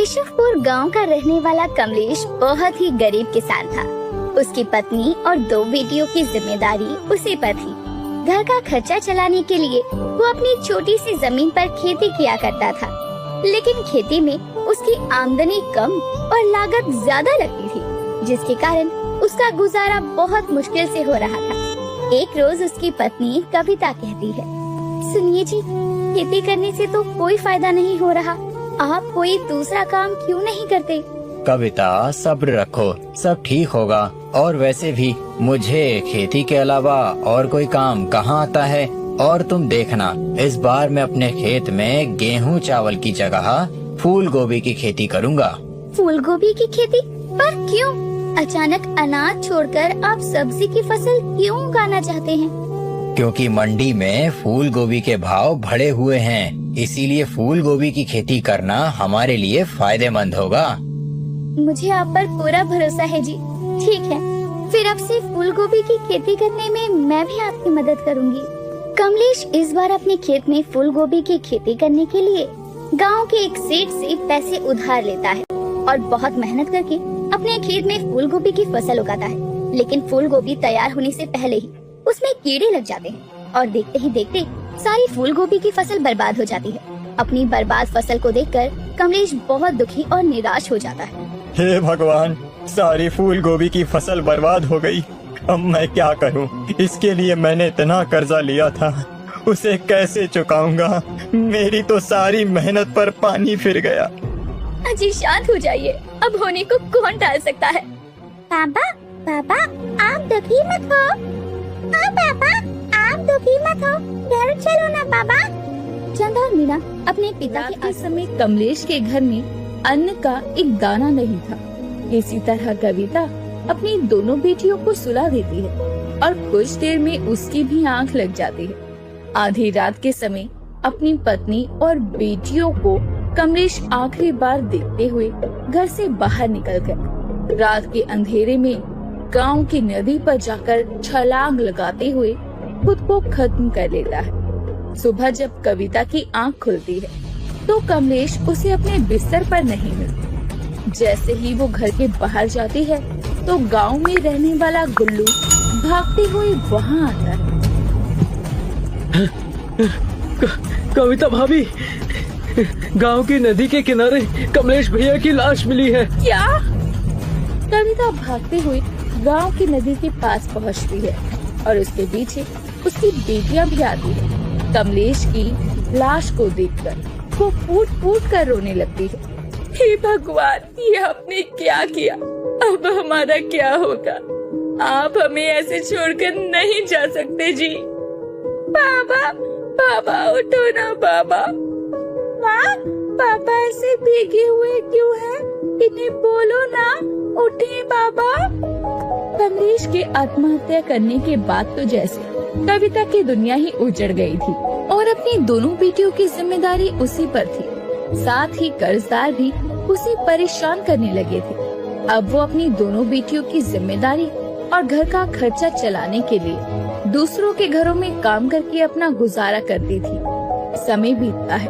केशवपुर गांव का रहने वाला कमलेश बहुत ही गरीब किसान था। उसकी पत्नी और 2 बेटियों की जिम्मेदारी उसी पर थी। घर का खर्चा चलाने के लिए वो अपनी छोटी सी जमीन पर खेती किया करता था, लेकिन खेती में उसकी आमदनी कम और लागत ज्यादा लगती थी, जिसके कारण उसका गुजारा बहुत मुश्किल से हो रहा था। एक रोज उसकी पत्नी कविता कहती है, सुनिए जी, खेती करने से तो कोई फायदा नहीं हो रहा, आप कोई दूसरा काम क्यों नहीं करते? कविता, सब्र रखो, सब ठीक होगा। और वैसे भी मुझे खेती के अलावा और कोई काम कहाँ आता है। और तुम देखना, इस बार मैं अपने खेत में गेहूं चावल की जगह फूल गोभी की खेती करूँगा। फूल गोभी की खेती? पर क्यों? अचानक अनाज छोड़कर आप सब्जी की फसल क्यों उगाना चाहते हैं? क्योंकि मंडी में फूल गोभी के भाव बढ़े हुए हैं, इसीलिए फूल गोभी की खेती करना हमारे लिए फायदेमंद होगा। मुझे आप पर पूरा भरोसा है जी। ठीक है, फिर अब से फूल गोभी की खेती करने में मैं भी आपकी मदद करूंगी। कमलेश इस बार अपने खेत में फूल गोभी की खेती करने के लिए गांव के एक सेठ से पैसे उधार लेता है और बहुत मेहनत करके अपने खेत में फूल गोभी की फसल उगाता है। लेकिन फूल गोभी तैयार होने से पहले ही उसमें कीड़े लग जाते हैं और देखते ही देखते सारी फूल गोभी की फसल बर्बाद हो जाती है। अपनी बर्बाद फसल को देखकर कमलेश बहुत दुखी और निराश हो जाता है। हे भगवान, सारी फूल गोभी की फसल बर्बाद हो गई। अब मैं क्या करूं? इसके लिए मैंने इतना कर्जा लिया था, उसे कैसे चुकाऊंगा? मेरी तो सारी मेहनत पर पानी फिर गया। अजी शांत हो जाइए, अब होने को कौन टाल सकता है? पापा, पापा, आप दुखी मत हो। हाँ पापा, आप दुखी मत हो, घर चलो ना पापा। चंदा और मीना अपने पिता के समय कमलेश के घर में अन्न का एक दाना नहीं था। इसी तरह कविता अपनी दोनों बेटियों को सुला देती है और कुछ देर में उसकी भी आंख लग जाती है। आधी रात के समय अपनी पत्नी और बेटियों को कमलेश आखिरी बार देखते हुए घर से बाहर निकल गया। रात के अंधेरे में गांव की नदी पर जाकर छलांग लगाते हुए खुद को खत्म कर लेता है। सुबह जब कविता की आंख खुलती है तो कमलेश उसे अपने बिस्तर पर नहीं मिलता। जैसे ही वो घर के बाहर जाती है तो गांव में रहने वाला गुल्लू भागते हुए वहाँ आता है। कविता भाभी, गांव की नदी के किनारे कमलेश भैया की लाश मिली है। क्या? कविता भागते हुए गांव की नदी के पास पहुंचती है और उसके पीछे उसकी बेटियां भी आती है। कमलेश की लाश को देखकर वो फूट फूट कर रोने लगती है। हे भगवान, ये आपने क्या किया? अब हमारा क्या होगा? आप हमें ऐसे छोड़कर नहीं जा सकते जी। बाबा, बाबा उठो ना बाबा। माँ, पापा ऐसे भीगे हुए क्यों हैं? इन्हें बोलो ना, उठे बाबा। कमलेश के आत्महत्या करने के बाद तो जैसे कविता की दुनिया ही उजड़ गई थी और अपनी दोनों बेटियों की जिम्मेदारी उसी पर थी। साथ ही कर्जदार भी उसे परेशान करने लगे थे। अब वो अपनी दोनों बेटियों की जिम्मेदारी और घर का खर्चा चलाने के लिए दूसरों के घरों में काम करके अपना गुजारा करती थी। समय बीतता है,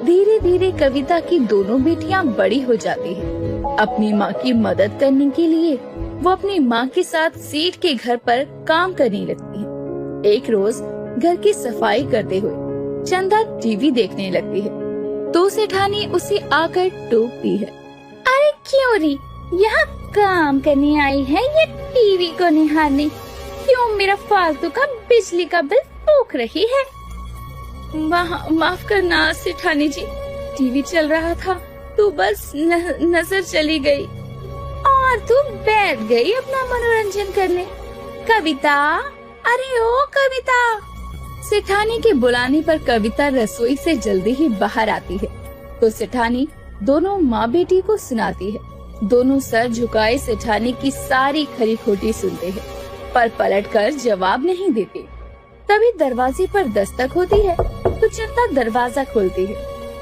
धीरे धीरे कविता की दोनों बेटियां बड़ी हो जाती हैं। अपनी माँ की मदद करने के लिए वो अपनी माँ के साथ सेठ के घर पर काम करने लगती है। एक रोज घर की सफाई करते हुए चंदा टीवी देखने लगती है तो सेठानी उसे आकर टोकती है। अरे क्यों री, यहाँ काम करने आई है या टीवी को निहारने? क्यों मेरा फालतू का बिजली का बिल फूक रही है? माफ करना सेठानी जी, टीवी चल रहा था तो बस नजर चली गई। और तू बैठ गई अपना मनोरंजन करने। कविता, अरे ओ कविता। सेठानी के बुलाने पर कविता रसोई से जल्दी ही बाहर आती है तो सेठानी दोनों माँ बेटी को सुनाती है। दोनों सर झुकाए सेठानी की सारी खरी खोटी सुनते हैं पर पलटकर जवाब नहीं देते। तभी दरवाजे पर दस्तक होती है तो चंदा दरवाजा खोलती है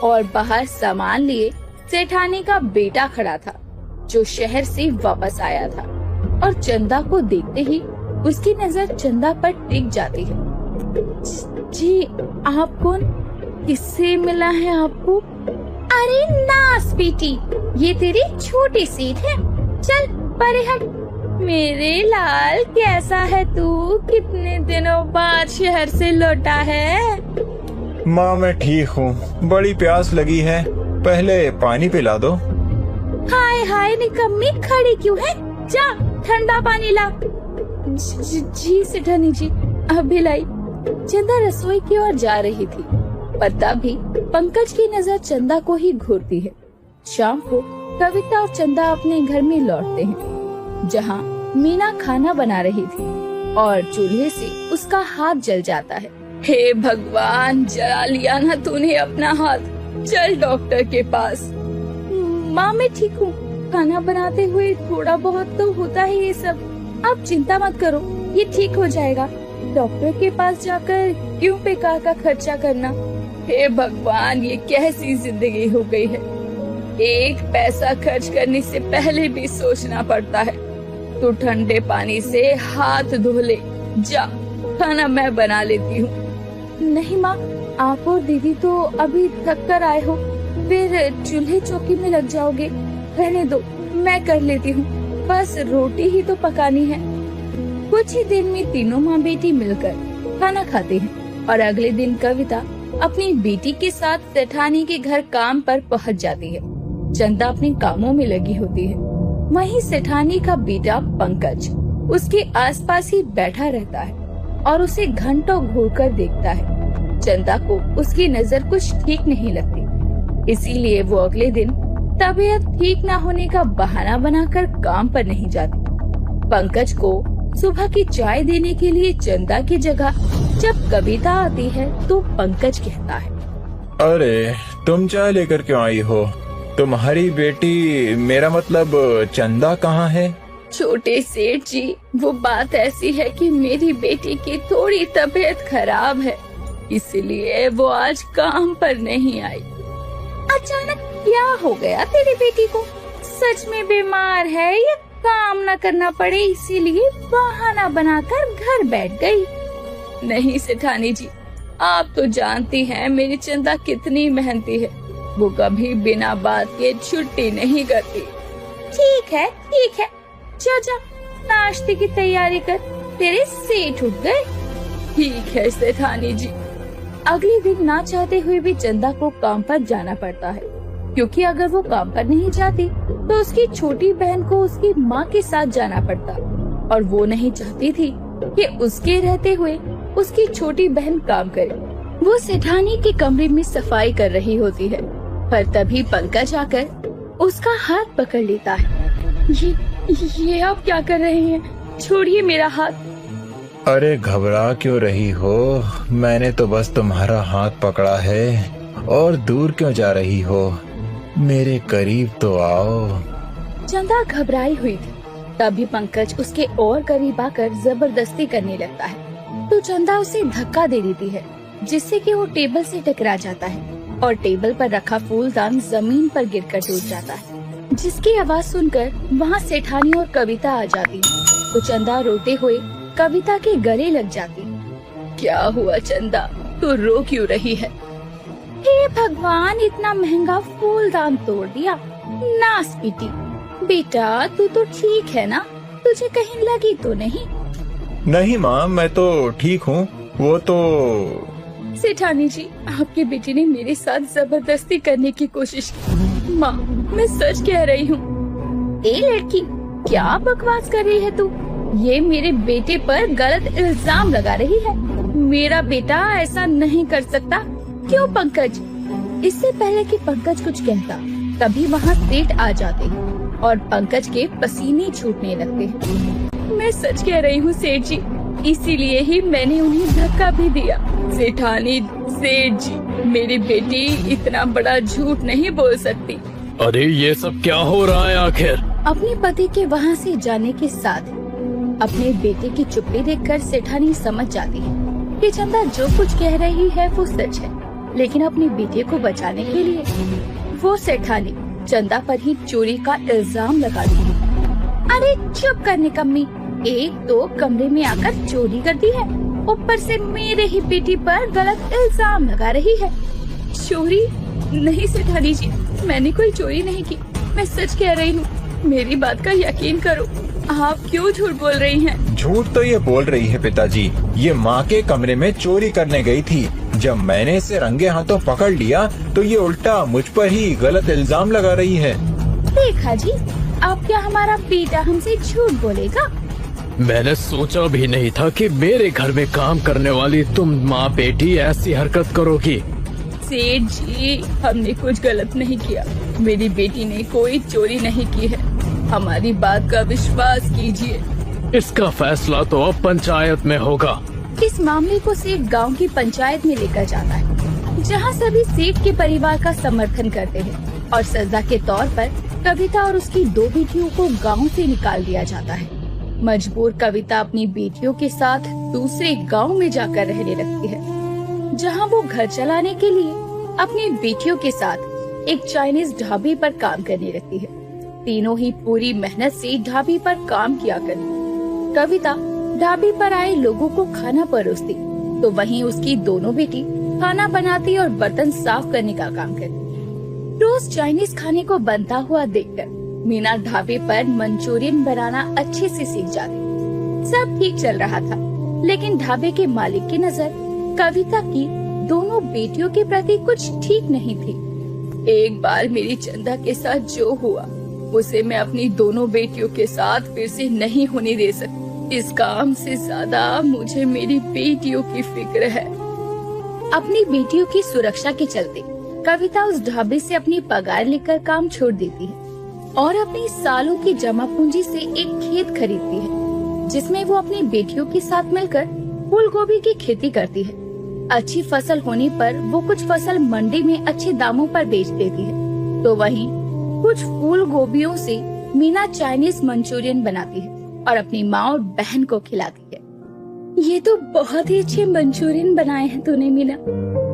और बाहर सामान लिए सेठानी का बेटा खड़ा था जो शहर से वापस आया था और चंदा को देखते ही उसकी नजर चंदा पर टिक जाती है। जी, आप कौन? किससे मिला है आपको? अरे नास बेटी, ये तेरी छोटी सीट है, चल परे हट। मेरे लाल कैसा है तू? कितने दिनों बाद शहर से लौटा है? माँ मैं ठीक हूँ, बड़ी प्यास लगी है, पहले पानी पिला दो। हाय हाय निकम्मी, खड़ी क्यों है? जा ठंडा पानी ला। जी सेठानी जी, अभी लाई। चंदा रसोई की ओर जा रही थी, पर तभी पंकज की नजर चंदा को ही घूरती है। शाम को कविता और चंदा अपने घर में लौटते हैं, जहाँ मीना खाना बना रही थी और चूल्हे से उसका हाथ जल जाता है। हे भगवान, जला लिया ना तूने अपना हाथ, चल डॉक्टर के पास। माँ मैं ठीक हूँ, खाना बनाते हुए थोड़ा बहुत तो होता है ये सब, आप चिंता मत करो, ये ठीक हो जाएगा। डॉक्टर के पास जाकर क्यों बेकार का खर्चा करना। हे भगवान, ये कैसी जिंदगी हो गई है। एक पैसा खर्च करने से पहले भी सोचना पड़ता है। तू ठंडे पानी से हाथ धो ले, जा खाना मैं बना लेती हूँ। नहीं माँ, आप और दीदी तो अभी थक कर आए हो, फिर चूल्हे चौकी में लग जाओगे। रहने दो, मैं कर लेती हूँ, बस रोटी ही तो पकानी है। कुछ ही दिन में तीनों माँ बेटी मिलकर खाना खाते हैं और अगले दिन कविता अपनी बेटी के साथ सेठानी के घर काम पर पहुँच जाती है। चंदा अपने कामों में लगी होती है, वहीं सेठानी का बेटा पंकज उसके आसपास ही बैठा रहता है और उसे घंटों घूरकर देखता है। चंदा को उसकी नजर कुछ ठीक नहीं लगती, इसीलिए वो अगले दिन तबीयत ठीक न होने का बहाना बनाकर काम पर नहीं जाती। पंकज को सुबह की चाय देने के लिए चंदा की जगह जब कविता आती है तो पंकज कहता है, अरे तुम चाय लेकर क्यों आई हो? तुम्हारी बेटी, मेरा मतलब चंदा कहाँ है? छोटे सेठ जी, वो बात ऐसी है कि मेरी बेटी की थोड़ी तबीयत खराब है, इसलिए वो आज काम पर नहीं आई। अचानक क्या हो गया तेरी बेटी को? सच में बीमार है या काम न करना पड़े इसीलिए बहाना बनाकर घर बैठ गई? नहीं सेठानी जी, आप तो जानती हैं मेरी चंदा कितनी मेहनती है, वो कभी बिना बात के छुट्टी नहीं करती। ठीक है, जा जा नाश्ते की तैयारी कर, तेरे सेठ उठ गए। ठीक है सेठानी जी। अगले दिन ना चाहते हुए भी चंदा को काम पर जाना पड़ता है, क्योंकि अगर वो काम पर नहीं जाती तो उसकी छोटी बहन को उसकी माँ के साथ जाना पड़ता और वो नहीं चाहती थी कि उसके रहते हुए उसकी छोटी बहन काम करे। वो सेठानी के कमरे में सफाई कर रही होती है, पर तभी पंकज आकर उसका हाथ पकड़ लेता है। ये आप क्या कर रहे हैं? छोड़िए मेरा हाथ। अरे घबरा क्यों रही हो? मैंने तो बस तुम्हारा हाथ पकड़ा है, और दूर क्यों जा रही हो? मेरे करीब तो आओ। चंदा घबराई हुई थी, तभी पंकज उसके और करीब आकर जबरदस्ती करने लगता है, तो चंदा उसे धक्का दे देती है, जिससे कि वो टेबल से टकरा जाता है और टेबल पर रखा फूलदान जमीन पर गिरकर टूट जाता है, जिसकी आवाज सुनकर वहाँ सेठानी और कविता आ जाती है। तो चंदा रोते हुए कविता के गले लग जाती। क्या हुआ चंदा, तू रो क्यों रही है? हे भगवान, इतना महंगा फूलदान तोड़ दिया, नास पीटी। बेटा तू तो ठीक है ना? तुझे कहीं लगी तो नहीं? नहीं माँ, मैं तो ठीक हूँ। वो तो सेठानी जी, आपकी बेटी ने मेरे साथ जबरदस्ती करने की कोशिश की। माँ, मैं सच कह रही हूँ। ए लड़की, क्या बकवास कर रही है तू? ये मेरे बेटे पर गलत इल्जाम लगा रही है। मेरा बेटा ऐसा नहीं कर सकता। क्यों पंकज? इससे पहले कि पंकज कुछ कहता, तभी वहाँ सेठ आ जाते हैं और पंकज के पसीने छूटने लगते हैं। मैं सच कह रही हूँ सेठ जी, इसीलिए ही मैंने उन्हें धक्का भी दिया। सेठानी, सेठ जी, मेरी बेटी इतना बड़ा झूठ नहीं बोल सकती। अरे ये सब क्या हो रहा है आखिर? अपने पति के वहाँ से जाने के साथ अपने बेटे की चुप्पी देखकर सेठानी समझ जाती है कि चंदा जो कुछ कह रही है वो सच है, लेकिन अपनी बेटे को बचाने के लिए वो सेठानी चंदा पर ही चोरी का इल्जाम लगा दी। अरे चुप करने कम्मी, एक तो कमरे में आकर चोरी करती है, ऊपर से मेरे ही बेटी पर गलत इल्जाम लगा रही है। चोरी? नहीं सेठानी जी, मैंने कोई चोरी नहीं की। मैं सच कह रही हूँ, मेरी बात का यकीन करो। आप क्यों झूठ बोल रही हैं? झूठ तो ये बोल रही है पिताजी। ये माँ के कमरे में चोरी करने गई थी। जब मैंने इसे रंगे हाथों पकड़ लिया तो ये उल्टा मुझ पर ही गलत इल्जाम लगा रही है। देखा जी, अब क्या हमारा बेटा हमसे झूठ बोलेगा? मैंने सोचा भी नहीं था कि मेरे घर में काम करने वाली तुम माँ बेटी ऐसी हरकत करोगी। सेठ जी, हमने कुछ गलत नहीं किया। मेरी बेटी ने कोई चोरी नहीं की है। हमारी बात का विश्वास कीजिए। इसका फैसला तो अब पंचायत में होगा। इस मामले को सेठ गांव की पंचायत में लेकर जाता है, जहां सभी सेठ के परिवार का समर्थन करते हैं और सजा के तौर पर कविता और उसकी 2 बेटियों को गांव से निकाल दिया जाता है। मजबूर कविता अपनी बेटियों के साथ दूसरे गांव में जाकर रहने लगती है, जहां वो घर चलाने के लिए अपनी बेटियों के साथ एक चाइनीज ढाबे पर काम करने लगती है। तीनों ही पूरी मेहनत से ढाबे पर काम किया करती। कविता ढाबे पर आए लोगों को खाना परोसती, तो वहीं उसकी दोनों बेटी खाना बनाती और बर्तन साफ करने का काम करती। रोज चाइनीज खाने को बनता हुआ देखकर मीना ढाबे पर मंचूरियन बनाना अच्छे से सीख जाती। सब ठीक चल रहा था, लेकिन ढाबे के मालिक की नजर कविता की दोनों बेटियों के प्रति कुछ ठीक नहीं थी। एक बार मेरी चंदा के साथ जो हुआ, उसे मैं अपनी दोनों बेटियों के साथ फिर से नहीं होने दे सकती। इस काम से ज्यादा मुझे मेरी बेटियों की फिक्र है। अपनी बेटियों की सुरक्षा के चलते कविता उस ढाबे से अपनी पगार लेकर काम छोड़ देती है और अपनी सालों की जमा पूंजी से एक खेत खरीदती है, जिसमें वो अपनी बेटियों के साथ मिलकर फूल गोभी की खेती करती है। अच्छी फसल होने पर वो कुछ फसल मंडी में अच्छे दामों पर बेच देती है, तो वहीं कुछ फूल गोभियों से मीना चाइनीज मंचूरियन बनाती है और अपनी माँ और बहन को खिलाती है। ये तो बहुत ही अच्छे मंचूरियन बनाए हैं तूने मीना।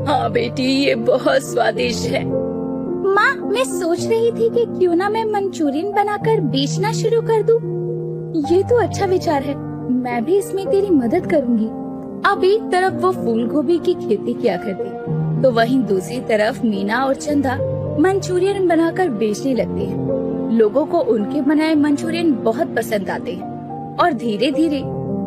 हाँ बेटी, ये बहुत स्वादिष्ट है। माँ, मैं सोच रही थी कि क्यों ना मैं मंचूरियन बनाकर बेचना शुरू कर दूं। ये तो अच्छा विचार है, मैं भी इसमें तेरी मदद करूंगी। अब एक तरफ वो फूल गोभी की खेती किया करती, तो वहीं दूसरी तरफ मीना और चंदा मंचूरियन बनाकर बेचने लगते हैं। लोगों को उनके बनाए मंचूरियन बहुत पसंद आते हैं और धीरे धीरे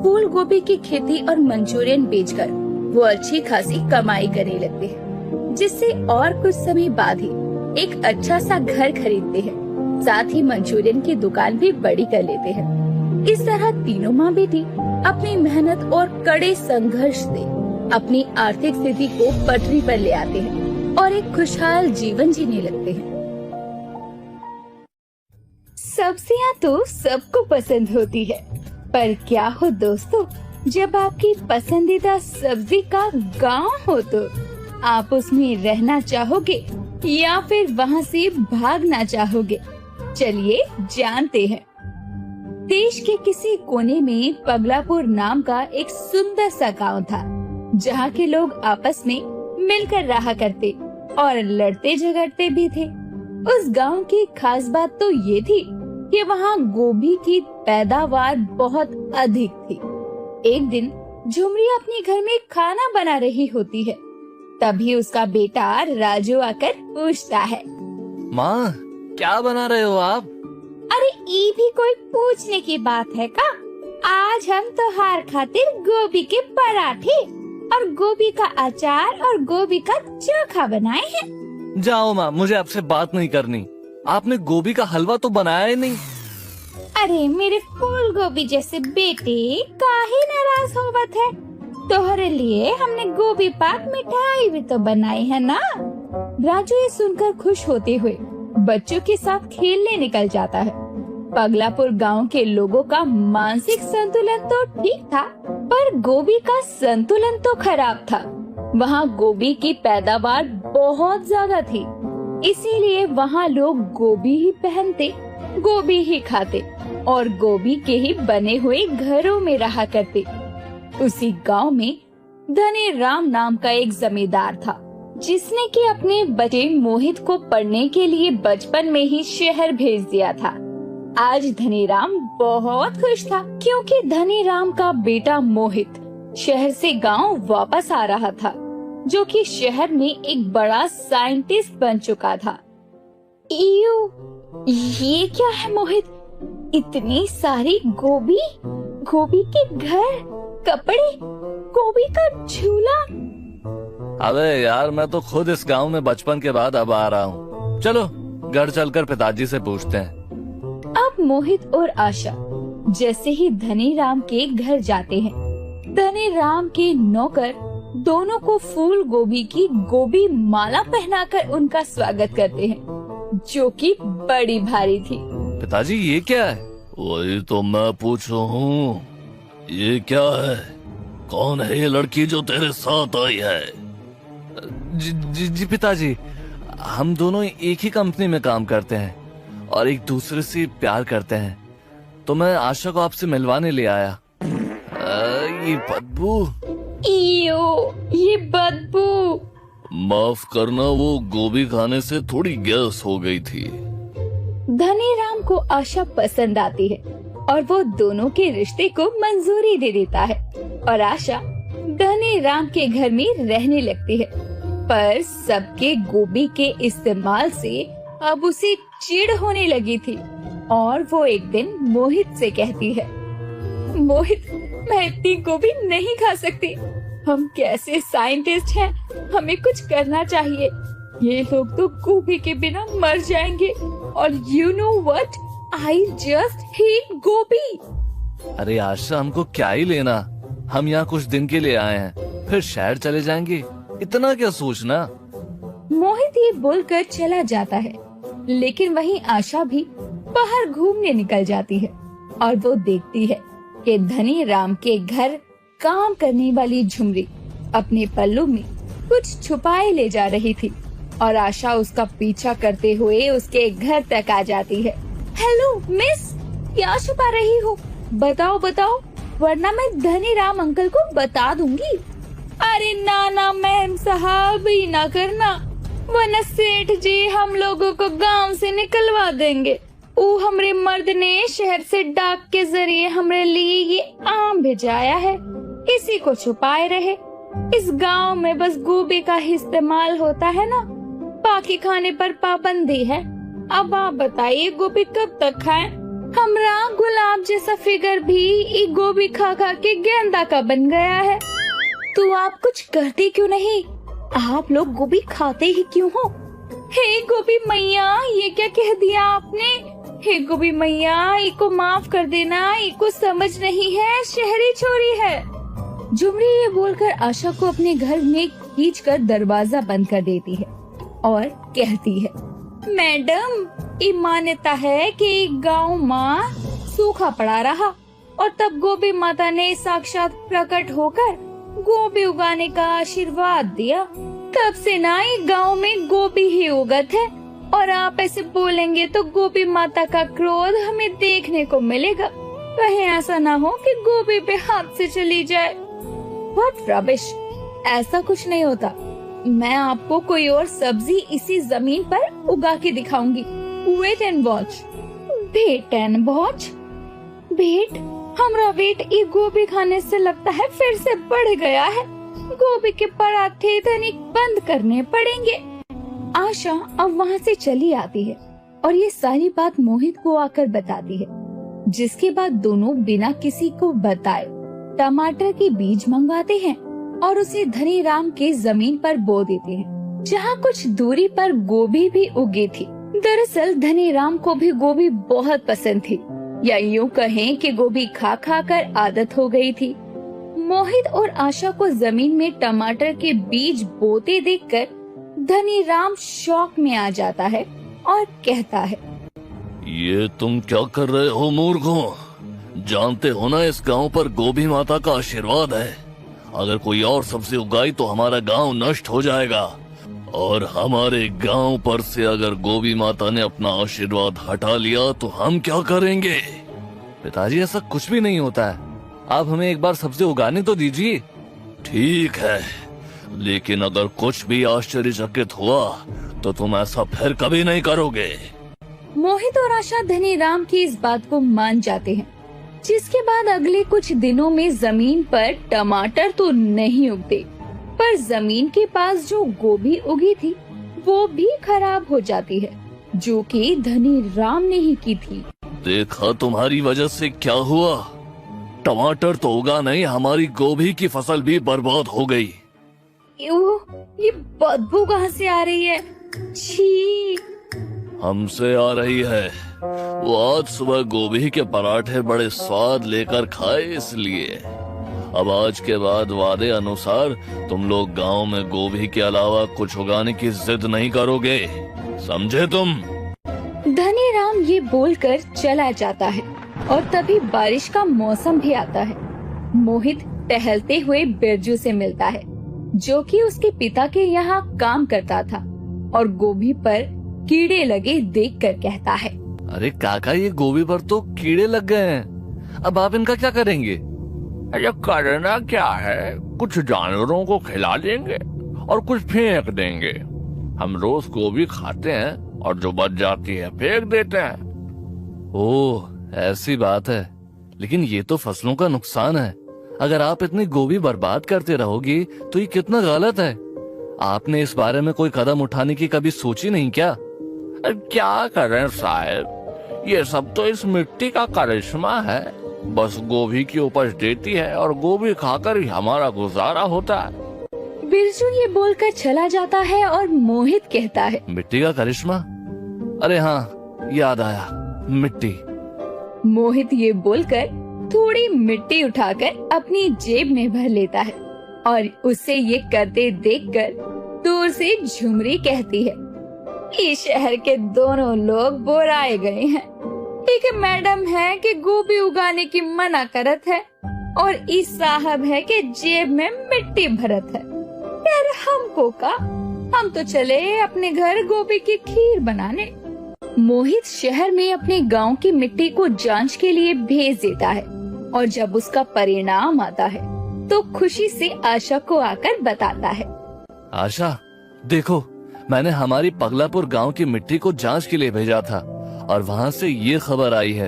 फूल गोभी की खेती और मंचूरियन बेचकर वो अच्छी खासी कमाई करने लगते हैं, जिससे और कुछ समय बाद ही एक अच्छा सा घर खरीदते हैं। साथ ही मंचूरियन की दुकान भी बड़ी कर लेते हैं। इस तरह तीनों माँ बेटी अपनी मेहनत और कड़े संघर्ष से अपनी आर्थिक स्थिति को पटरी पर ले आते हैं और एक खुशहाल जीवन जीने लगते हैं। सब्जियां तो सबको पसंद होती है, पर क्या हो दोस्तों, जब आपकी पसंदीदा सब्जी का गांव हो तो आप उसमें रहना चाहोगे या फिर वहां से भागना चाहोगे? चलिए जानते हैं। देश के किसी कोने में पगलापुर नाम का एक सुंदर सा गांव था, जहां के लोग आपस में मिलकर रहा करते और लड़ते झगड़ते भी थे। उस गांव की खास बात तो ये थी कि वहां गोभी की पैदावार बहुत अधिक थी। एक दिन झुमरी अपने घर में खाना बना रही होती है, तभी उसका बेटा राजू आकर पूछता है, माँ, क्या बना रहे हो आप? अरे ये भी कोई पूछने की बात है का? आज हम त्योहार खातिर गोभी के पराठे और गोभी का अचार और गोभी का चोखा बनाए हैं। जाओ माँ, मुझे आपसे बात नहीं करनी। आपने गोभी का हलवा तो बनाया ही नहीं। अरे मेरे फूल गोभी जैसे बेटे, काहे नाराज होवत है? तोहरे लिए हमने गोभी पाक मिठाई भी तो बनाई है ना। राजू ये सुनकर खुश होते हुए बच्चों के साथ खेलने निकल जाता है। पगलापुर गांव के लोगों का मानसिक संतुलन तो ठीक था, पर गोभी का संतुलन तो खराब था। वहाँ गोभी की पैदावार बहुत ज्यादा थी, इसीलिए वहाँ लोग गोभी ही पहनते, गोभी ही खाते और गोभी के ही बने हुए घरों में रहा करते। उसी गांव में धनी राम नाम का एक जमींदार था, जिसने कि अपने बच्चे मोहित को पढ़ने के लिए बचपन में ही शहर भेज दिया था। आज धनीराम बहुत खुश था, क्योंकि धनीराम का बेटा मोहित शहर से गांव वापस आ रहा था। जो कि शहर में एक बड़ा साइंटिस्ट बन चुका था। ये क्या है मोहित? इतनी सारी गोभी, गोभी के घर, कपड़े, गोभी का झूला। अबे यार, मैं तो खुद इस गांव में बचपन के बाद अब आ रहा हूँ। चलो घर चलकर पिताजी से पूछते हैं। अब मोहित और आशा जैसे ही धनी राम के घर जाते हैं, धनी राम के नौकर दोनों को फूल गोभी की गोभी माला पहनाकर उनका स्वागत करते हैं, जो कि बड़ी भारी थी। पिताजी ये क्या है? वही तो मैं पूछ रहा हूँ, ये क्या है? कौन है ये लड़की जो तेरे साथ आई है? जी पिताजी, हम दोनों एक ही कंपनी में काम करते हैं और एक दूसरे से प्यार करते हैं, तो मैं आशा को आपसे मिलवाने ले आया। ये बदबू, ये बदबू। माफ करना, वो गोभी खाने से थोड़ी गैस हो गई थी। धनी राम को आशा पसंद आती है और वो दोनों के रिश्ते को मंजूरी दे देता है और आशा धनी राम के घर में रहने लगती है। पर सबके गोभी के इस्तेमाल से अब उसे चिढ़ होने लगी थी और वो एक दिन मोहित से कहती है, मोहित, मैं इतनी गोभी नहीं खा सकती। हम कैसे साइंटिस्ट हैं, हमें कुछ करना चाहिए। ये लोग तो गोभी के बिना मर जाएंगे और you know what? I just hate गोभी। अरे आशा, हमको क्या ही लेना, हम यहाँ कुछ दिन के लिए आए हैं, फिर शहर चले जाएंगे, इतना क्या सोचना। मोहित ये बोलकर चला जाता है, लेकिन वहीं आशा भी बाहर घूमने निकल जाती है और वो देखती है कि धनी राम के घर काम करने वाली झुमरी अपने पल्लू में कुछ छुपाए ले जा रही थी और आशा उसका पीछा करते हुए उसके घर तक आ जाती है। हेलो मिस, क्या छुपा रही हो? बताओ बताओ, वरना मैं धनी राम अंकल को बता दूंगी। अरे ना मैम साहब, ही ना करना, वरना सेठ जी हम लोगों को गांव से निकलवा देंगे। वो हमरे मर्द ने शहर से डाक के जरिए हमरे लिए ये आम भेजाया है, इसी को छुपाए रहे। इस गांव में बस गोभी का इस्तेमाल होता है ना, बाकी खाने पर पाबंदी है। अब आप बताइए गोभी कब तक खाएं? हमरा गुलाब जैसा फिगर भी ये गोभी खा खा के गेंदा का बन गया है। तो आप कुछ करते क्यों नहीं? आप लोग गोभी खाते ही क्यों हो? हे गोभी मैया, ये क्या कह दिया आपने? हे गोभी मैया, इको माफ कर देना, इको समझ नहीं है, शहरी छोरी है। झुमरी ये बोलकर आशा को अपने घर में खींचकर दरवाजा बंद कर देती है और कहती है, मैडम, ये मान्यता है कि गांव माँ सूखा पड़ा रहा और तब गोभी माता ने साक्षात प्रकट होकर गोभी उगाने का आशीर्वाद दिया। तब से ना ये गांव में गोभी ही उगत है और आप ऐसे बोलेंगे तो गोभी माता का क्रोध हमें देखने को मिलेगा। कहीं ऐसा ना हो कि गोभी पे हाथ से चली जाए। What rubbish! ऐसा कुछ नहीं होता। मैं आपको कोई और सब्जी इसी जमीन पर उगा के दिखाऊंगी। Wait and watch. Wait and watch. Wait, हमारा वेट ये गोभी खाने से लगता है फिर से बढ़ गया है। गोभी के पराठे धनिक बंद करने पड़ेंगे। आशा अब वहाँ से चली आती है और ये सारी बात मोहित को आकर बताती है, जिसके बाद दोनों बिना किसी को बताए टमाटर के बीज मंगवाते हैं और उसे धनी राम के जमीन पर बो देते हैं, जहाँ कुछ दूरी पर गोभी भी उगी थी। दरअसल धनी राम को भी गोभी बहुत पसंद थी, या यूँ कहें कि गोभी खा खा कर आदत हो गई थी। मोहित और आशा को जमीन में टमाटर के बीज बोते देखकर धनी राम शौक में आ जाता है और कहता है, ये तुम क्या कर रहे हो मूर्खों? जानते हो ना इस गांव पर गोभी माता का आशीर्वाद है। अगर कोई और सब्जी उगाई तो हमारा गांव नष्ट हो जाएगा, और हमारे गांव पर से अगर गोभी माता ने अपना आशीर्वाद हटा लिया तो हम क्या करेंगे? पिताजी, ऐसा कुछ भी नहीं होता है, आप हमें एक बार सब्जी उगाने तो दीजिए। ठीक है, लेकिन अगर कुछ भी आश्चर्यचकित हुआ तो तुम ऐसा फिर कभी नहीं करोगे। मोहित और आशा धनी राम की इस बात को मान जाते हैं, जिसके बाद अगले कुछ दिनों में जमीन पर टमाटर तो नहीं उगते, पर जमीन के पास जो गोभी उगी थी वो भी खराब हो जाती है, जो कि धनी राम ने ही की थी। देखा तुम्हारी वजह से क्या हुआ। टमाटर तो उगा नहीं, हमारी गोभी की फसल भी बर्बाद हो गई। ये बदबू कहाँ से आ रही है? छी! हमसे आ रही है। वो आज सुबह गोभी के पराठे बड़े स्वाद लेकर खाए, इसलिए अब आज के बाद वादे अनुसार तुम लोग गांव में गोभी के अलावा कुछ उगाने की जिद नहीं करोगे, समझे तुम? धनी राम ये बोलकर चला जाता है और तभी बारिश का मौसम भी आता है। मोहित टहलते हुए बिरजू से मिलता है, जो कि उसके पिता के यहाँ काम करता था, और गोभी पर कीड़े लगे देखकर कहता है, अरे काका, ये गोभी पर तो कीड़े लग गए हैं, अब आप इनका क्या करेंगे? अरे करना क्या है, कुछ जानवरों को खिला देंगे और कुछ फेंक देंगे। हम रोज गोभी खाते हैं और जो बच जाती है फेंक देते हैं। ओह, ऐसी बात है। लेकिन ये तो फसलों का नुकसान है। अगर आप इतनी गोभी बर्बाद करते रहोगी तो ये कितना गलत है। आपने इस बारे में कोई कदम उठाने की कभी सोची नहीं क्या? क्या करें साहब, ये सब तो इस मिट्टी का करिश्मा है। बस गोभी की उपज देती है और गोभी खाकर ही हमारा गुजारा होता है। बिरजू ये बोलकर चला जाता है और मोहित कहता है, मिट्टी का करिश्मा? अरे हाँ, याद आया, मिट्टी। मोहित ये बोलकर थोड़ी मिट्टी उठाकर अपनी जेब में भर लेता है और उसे ये करते देखकर दूर से झुमरी कहती है, इस शहर के दोनों लोग बोराए गए हैं। एक मैडम है कि गोभी उगाने की मना करत है और इस साहब है कि जेब में मिट्टी भरत है। यार हमको का, हम तो चले अपने घर गोभी की खीर बनाने। मोहित शहर में अपने गांव की मिट्टी को जांच के लिए भेज देता है और जब उसका परिणाम आता है तो खुशी से आशा को आकर बताता है, आशा देखो, मैंने हमारी पगलापुर गांव की मिट्टी को जांच के लिए भेजा था और वहाँ से ये खबर आई है।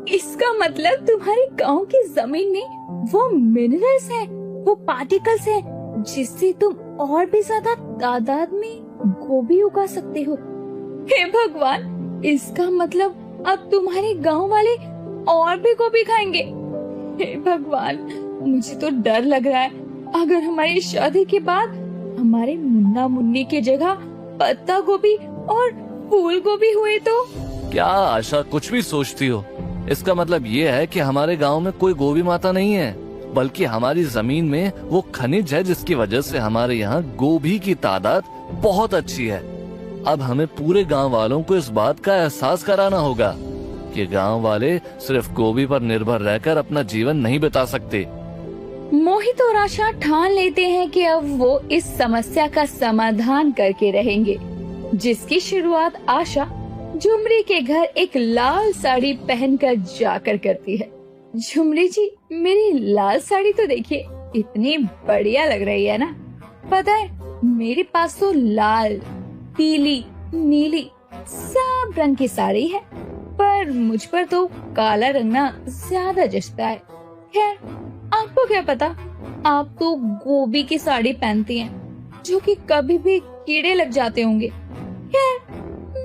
इसका मतलब तुम्हारे गांव की जमीन में वो मिनरल्स हैं, वो पार्टिकल्स हैं, जिससे तुम और भी ज्यादा तादाद में गोभी उगा सकते हो। हे भगवान, इसका मतलब अब तुम्हारे गांव वाले और भी गोभी खाएंगे। हे भगवान, मुझे तो डर लग रहा है, अगर हमारी शादी के बाद हमारे मुन्ना मुन्नी की जगह पत्ता गोभी और फूल गोभी हुए तो। क्या आशा कुछ भी सोचती हो? इसका मतलब ये है कि हमारे गांव में कोई गोभी माता नहीं है, बल्कि हमारी जमीन में वो खनिज है जिसकी वजह से हमारे यहाँ गोभी की तादाद बहुत अच्छी है। अब हमें पूरे गांव वालों को इस बात का एहसास कराना होगा कि गांव वाले सिर्फ गोभी पर निर्भर रहकर अपना जीवन नहीं बिता सकते। मोहित और आशा ठान लेते हैं कि अब वो इस समस्या का समाधान करके रहेंगे, जिसकी शुरुआत आशा झुमरी के घर एक लाल साड़ी पहनकर जाकर करती है। झुमरी जी, मेरी लाल साड़ी तो देखिए, इतनी बढ़िया लग रही है ना। पता है, मेरे पास तो लाल, पीली, नीली सब रंग की साड़ी है, पर मुझ पर तो काला रंग ना ज्यादा जचता है। खैर, आपको क्या पता, आप तो गोभी की साड़ी पहनती हैं, जो कि कभी भी कीड़े लग जाते होंगे। खैर,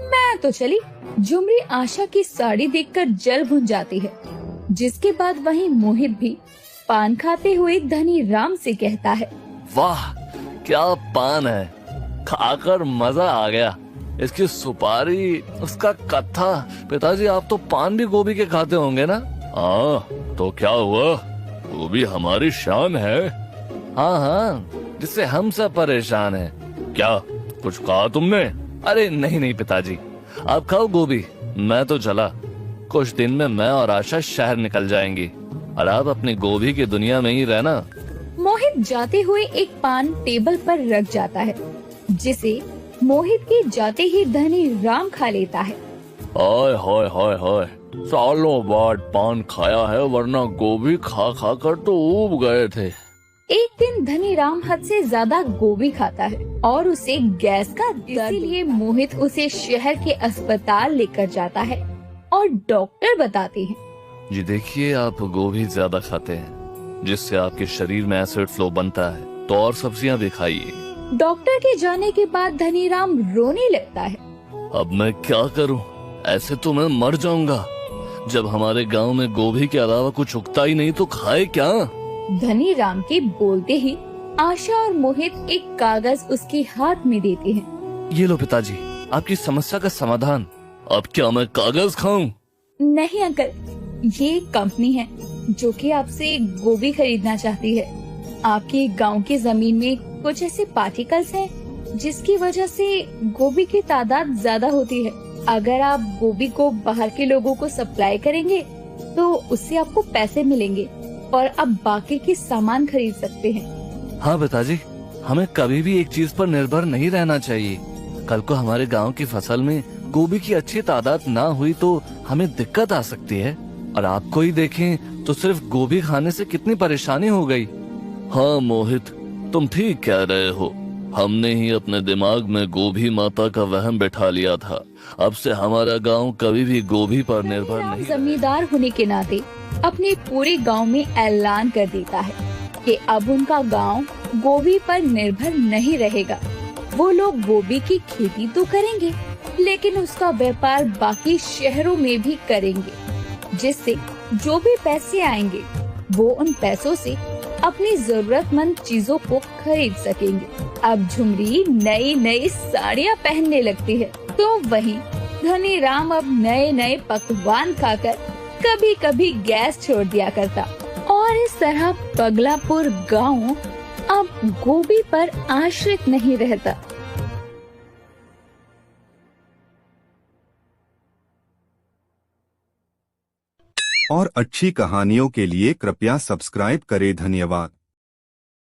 मैं तो चली। झुमरी आशा की साड़ी देखकर जल भुन जाती है, जिसके बाद वहीं मोहित भी पान खाते हुए धनी राम से कहता है, वाह क्या पान है, खाकर मजा आ गया। इसकी सुपारी, उसका कत्था। पिताजी, आप तो पान भी गोभी के खाते होंगे ना? हाँ, तो क्या हुआ, गोभी हमारी शान है। हाँ हाँ, जिससे हम सब परेशान हैं। क्या कुछ कहा तुमने? अरे नहीं पिताजी, आप खाओ गोभी, मैं तो चला। कुछ दिन में मैं और आशा शहर निकल जाएंगी और आप अपनी गोभी की दुनिया में ही रहना। मोहित जाते हुए एक पान टेबल पर रख जाता है, जिसे मोहित के जाते ही धनी राम खा लेता है। हाय हाय हाय हाय, सालों बाद पान खाया है, वरना गोभी खा खा कर तो ऊब गए थे। एक दिन धनी राम हद से ज्यादा गोभी खाता है और उसे गैस का दर्द, इसीलिए मोहित उसे शहर के अस्पताल लेकर जाता है और डॉक्टर बताते हैं, जी देखिए, आप गोभी ज्यादा खाते हैं, जिससे आपके शरीर में एसिड फ्लो बनता है, तो और सब्जियां भी खाइए। डॉक्टर के जाने के बाद धनीराम रोने लगता है। अब मैं क्या करूं? ऐसे तो मैं मर जाऊंगा। जब हमारे गांव में गोभी के अलावा कुछ उगता ही नहीं तो खाए क्या? धनीराम के बोलते ही आशा और मोहित एक कागज उसके हाथ में देते हैं। ये लो पिताजी, आपकी समस्या का समाधान। अब क्या मैं कागज खाऊं? नहीं अंकल, ये एक कंपनी है जो कि आपसे गोभी खरीदना चाहती है। आपके गांव की जमीन में कुछ ऐसे पार्टिकल्स हैं जिसकी वजह से गोभी की तादाद ज्यादा होती है। अगर आप गोभी को बाहर के लोगों को सप्लाई करेंगे तो उससे आपको पैसे मिलेंगे और आप बाकी के सामान खरीद सकते हैं। हाँ पिताजी, हमें कभी भी एक चीज पर निर्भर नहीं रहना चाहिए। कल को हमारे गांव की फसल में गोभी की अच्छी तादाद ना हुई तो हमें दिक्कत आ सकती है। और आपको ही देखें तो सिर्फ गोभी खाने से कितनी परेशानी हो गई। हाँ मोहित, तुम ठीक कह रहे हो। हमने ही अपने दिमाग में गोभी माता का वहम बैठा लिया था। अब से हमारा गांव कभी भी गोभी पर निर्भर नहीं। जमींदार होने के नाते अपने पूरे गांव में ऐलान कर देता है कि अब उनका गांव गोभी पर निर्भर नहीं रहेगा। वो लोग गोभी की खेती तो करेंगे लेकिन उसका व्यापार बाकी शहरों में भी करेंगे, जिससे जो भी पैसे आएंगे वो उन पैसों से अपनी जरूरतमंद चीजों को खरीद सकेंगे। अब झुमरी नई नई साड़ियाँ पहनने लगती है तो वहीं धनीराम अब नए नए पकवान खाकर कभी कभी गैस छोड़ दिया करता और इस तरह पगलापुर गांव अब गोभी पर आश्रित नहीं रहता। और अच्छी कहानियों के लिए कृपया सब्सक्राइब करें। धन्यवाद।